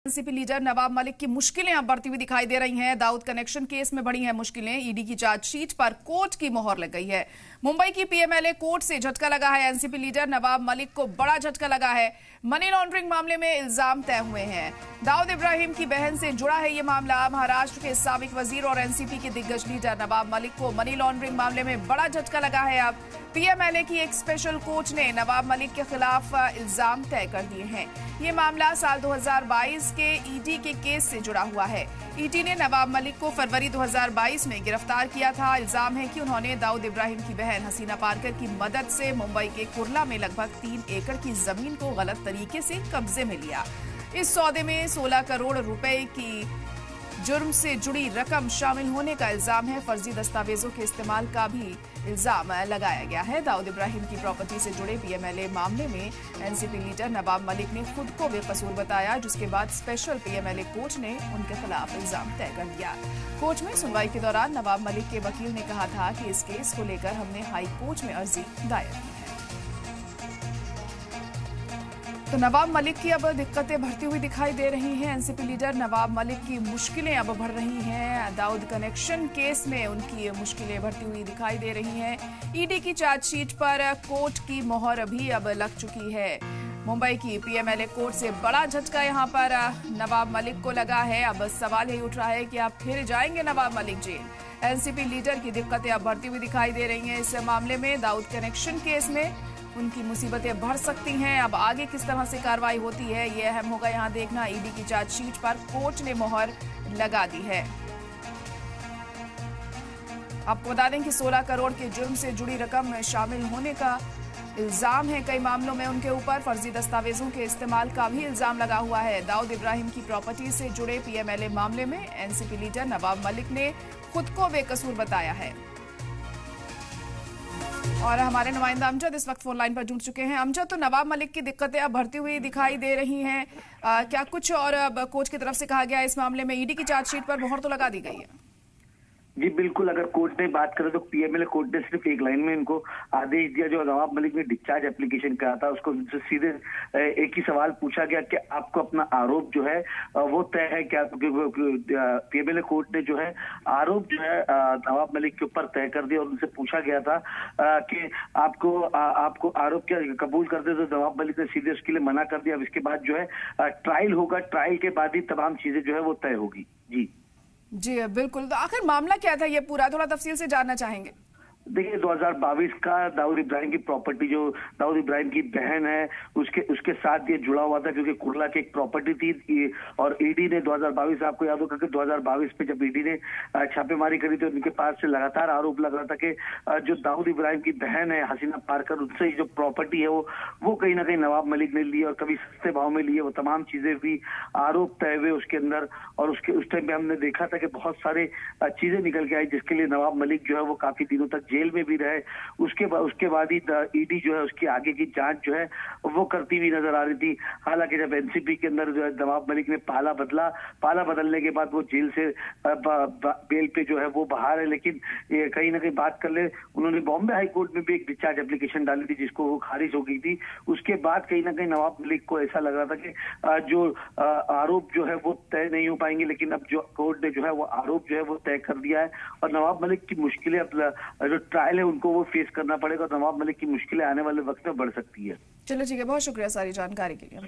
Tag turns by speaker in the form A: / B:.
A: NCP leader Nawab Malik की मुश्किलें अब बढ़ती हुई दिखाई दे रही हैं। दाऊद कनेक्शन केस में बढ़ी हैं मुश्किलें। ईडी की चार्जशीट पर कोर्ट की मोहर लग गई है। मुंबई की पीएमएलए कोर्ट से झटका लगा है। एनसीपी लीडर नवाब मलिक को बड़ा झटका लगा है। मनी लॉन्ड्रिंग मामले में इल्जाम तय हुए हैं। दाऊद इब्राहिम की बहन से जुड़ा है ये मामला। महाराष्ट्र के साबिक वजीर और एनसीपी के दिग्गज लीडर नवाब मलिक को मनी लॉन्ड्रिंग मामले में बड़ा झटका लगा है। अब पीएमएलए की एक स्पेशल कोर्ट ने नवाब मलिक के खिलाफ इल्जाम तय कर दिए हैं। ये मामला साल 2022 के ईडी के केस से जुड़ा हुआ है। ईडी ने नवाब मलिक को फरवरी 2022 में गिरफ्तार किया था। इल्जाम है कि उन्होंने दाऊद इब्राहिम की बहन हसीना पारकर की मदद से मुंबई के कुर्ला में लगभग 3 एकड़ की जमीन को गलत तरीके से कब्जे में लिया। इस सौदे में 16 करोड़ रुपए की जुर्म से जुड़ी रकम शामिल होने का इल्जाम है। फर्जी दस्तावेजों के इस्तेमाल का भी इल्जाम लगाया गया है। दाऊद इब्राहिम की प्रॉपर्टी से जुड़े पीएमएलए मामले में एनसीपी लीडर नवाब मलिक ने खुद को बेकसूर बताया, जिसके बाद स्पेशल पीएमएलए कोर्ट ने उनके खिलाफ इल्जाम तय कर दिया। कोर्ट में सुनवाई के दौरान नवाब मलिक के वकील ने कहा था कि इस केस को लेकर हमने हाई कोर्ट में अर्जी दायर की है। तो नवाब मलिक की अब दिक्कतें बढ़ती हुई दिखाई दे रही हैं। एनसीपी लीडर नवाब मलिक की मुश्किलें अब बढ़ रही हैं। दाऊद कनेक्शन केस में उनकी मुश्किलें बढ़ती हुई दिखाई दे रही हैं। ईडी की चार्जशीट पर कोर्ट की मोहर भी अब लग चुकी है। मुंबई की पीएमएलए कोर्ट से बड़ा झटका यहां पर नवाब मलिक को लगा है। अब बढ़ यही उठ रहा है कि आप फिर जाएंगे Nawab Malik jail. NCP leader की दिक्कतें अब बढ़ती हुई दिखाई दे रही हैं। इस मामले में दाऊद कनेक्शन केस में उनकी मुसीबतें बढ़ सकती हैं। अब आगे किस तरह से कार्रवाई होती है, ये अहम होगा यहां देखना। ईडी की चार्जशीट पर कोर्ट ने मोहर लगा दी है। आपको बता दें कि 16 करोड़ के जुर्म से जुड़ी रकम शामिल होने का इल्जाम है। कई मामलों में उनके ऊपर फर्जी दस्तावेजों के इस्तेमाल का भी इल्जाम लगा हुआ है। दाऊद इब्राहिम की प्रॉपर्टी से जुड़े पीएमएलए मामले में एनसीपी लीडर नवाब मलिक ने खुद को बेकसूर बताया है। और हमारे नुमाइंदा अमजद इस वक्त फोन लाइन पर जुड़ चुके हैं। अमजद, तो नवाब मलिक की दिक्कतें अब बढ़ती हुई दिखाई दे रही हैं। क्या कुछ और अब कोर्ट की तरफ से कहा गया है इस मामले में? ईडी की चार्जशीट पर मोहर तो लगा दी गई है।
B: जी बिल्कुल, अगर कोर्ट ने बात करें तो पीएमएलए कोर्ट ने सिर्फ एक लाइन में इनको आदेश दिया। जो नवाब मलिक ने डिस्चार्ज एप्लीकेशन करा था उसको सीधे एक ही सवाल पूछा गया कि आपको अपना आरोप जो है वो तय है क्या। पीएमएलए कोर्ट ने जो है आरोप जो है नवाब मलिक के ऊपर तय कर दिया और उनसे पूछा गया था कि आपको आरोप क्या कबूल करते, तो नवाब मलिक ने सीधे उसके लिए मना कर दिया। अब इसके बाद जो है ट्रायल होगा, ट्रायल के बाद ही तमाम चीजें जो है वो तय होगी।
A: जी बिल्कुल, तो आखिर मामला क्या था ये पूरा, थोड़ा तफसील से जानना चाहेंगे।
B: देखिए 2022 का दाऊद इब्राहिम की प्रॉपर्टी, जो दाऊद इब्राहिम की बहन है उसके साथ ये जुड़ा हुआ था, क्योंकि कुर्ला की एक प्रॉपर्टी थी। और ईडी ने 2022, आपको याद होगा कि 2022 में जब ईडी ने छापेमारी करी तो उनके पास से लगातार आरोप लग रहा था कि जो दाऊद इब्राहिम की बहन है हसीना पारकर, उनसे जो प्रॉपर्टी है वो कहीं ना कहीं नवाब मलिक ने ली और कभी सस्ते भाव में लिए। वो तमाम चीजें भी आरोप तय हुए उसके अंदर। और उस टाइम पे हमने देखा था कि बहुत सारे चीजें निकल के आई, जिसके लिए नवाब मलिक जो है वो काफी दिनों तक जेल में भी रहे। उसके बाद ही ईडी जो है उसकी आगे की जांच जो है वो करती हुई नजर आ रही थी। हालांकि जब एनसीपी के अंदर जो है नवाब मलिक ने पाला बदलने के बाद वो जेल से बेल पे जो है वो बाहर है। लेकिन कहीं ना कहीं बात कर ले, उन्होंने बॉम्बे हाई कोर्ट में भी एक डिस्चार्ज एप्लीकेशन डाली थी जिसको वो खारिज हो गई थी। उसके बाद कहीं ना कहीं नवाब मलिक को ऐसा लग रहा था कि जो आरोप जो है वो तय नहीं हो पाएंगे। लेकिन अब जो कोर्ट ने जो है वो आरोप जो है वो तय कर दिया है और नवाब मलिक की मुश्किलें अब जो ट्रायल है उनको वो फेस करना पड़ेगा और नवाब मलिक की मुश्किलें आने वाले वक्त में बढ़ सकती है।
A: चलो ठीक है, बहुत शुक्रिया सारी जानकारी के लिए।